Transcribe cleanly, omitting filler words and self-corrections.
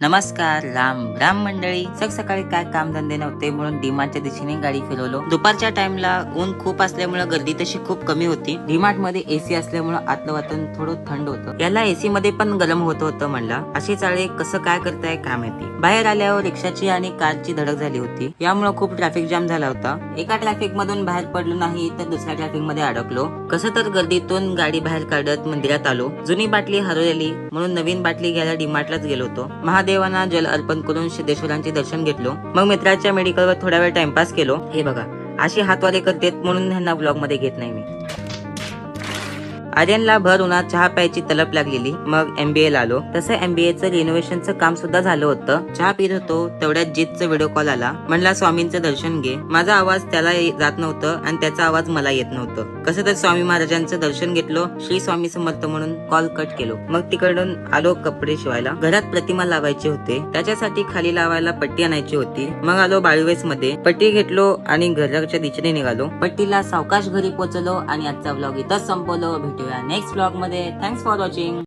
नमस्कार, राम राम मंडळी. सकाळी काय काम धंदे नव्हते म्हणून डीमार्टच्या दिशेने गाडी फिरवलो. दुपारच्या टाइमला ऊन खूप असल्यामुळे गर्दी तशी खूप कमी होती. डीमार्ट मध्ये एसी असल्यामुळे आतलं वातावरण थोडं थंड होतं. याला एसी मध्ये पण गरम होत होतं म्हणला. अशी चाळे कसं काय करताय काय माहिती. बाहेर आल्यावर रिक्षाची आणि कारची धडक झाली होती. यामुळे खूप ट्रॅफिक जाम झाला होता. एका ट्रॅफिक मधून बाहेर पडलो नाही तर दुसऱ्या ट्रॅफिक मध्ये अडकलो. कसं तर गर्दीतून गाडी बाहेर काढत मंदिरात आलो. जुनी बाटली हरवलेली म्हणून नवीन बाटली घ्यायला डीमार्टलाच गेलो होतो. महादेवांना जल अर्पण करून सिद्धेश्वरांचे दर्शन घेतलो. मग मित्राच्या मेडिकलवर थोडा वेळ टाइमपास केलो. हे बघा अशी हातवारे करतेत म्हणून ह्यांना ब्लॉग मध्ये घेत नाही मी. आर्यनला भर उन्हात चहा प्यायची तलप लागलेली. मग MBA ला आलो. तसं MBAचं रिनोव्हेशनचं काम सुद्धा झालं होतं. चहा पित होतो तेवढ्यात जीतचा व्हिडिओ कॉल आला. म्हणला स्वामींचं दर्शन घे. माझा आवाज त्याला जात नव्हतं आणि त्याचा आवाज मला येत नव्हतं. कसं तर स्वामी महाराजांचं दर्शन घेतलो. श्री स्वामी समर्थ म्हणून कॉल कट केलो. मग तिकडून आलो कपडे शिवायला. घरात प्रतिमा लावायचे होते त्याच्यासाठी खाली लावायला पट्टी आणायची होती. मग आलो बाळवेस मध्ये पट्टी घेतलो आणि घराच्या दिशेने निघालो. पट्टीला सावकाश घरी पोहोचलो आणि आजचा व्लॉग इथंच संपवलो. भेटूया नेक्स्ट व्लॉग मध्ये. Thanks for watching.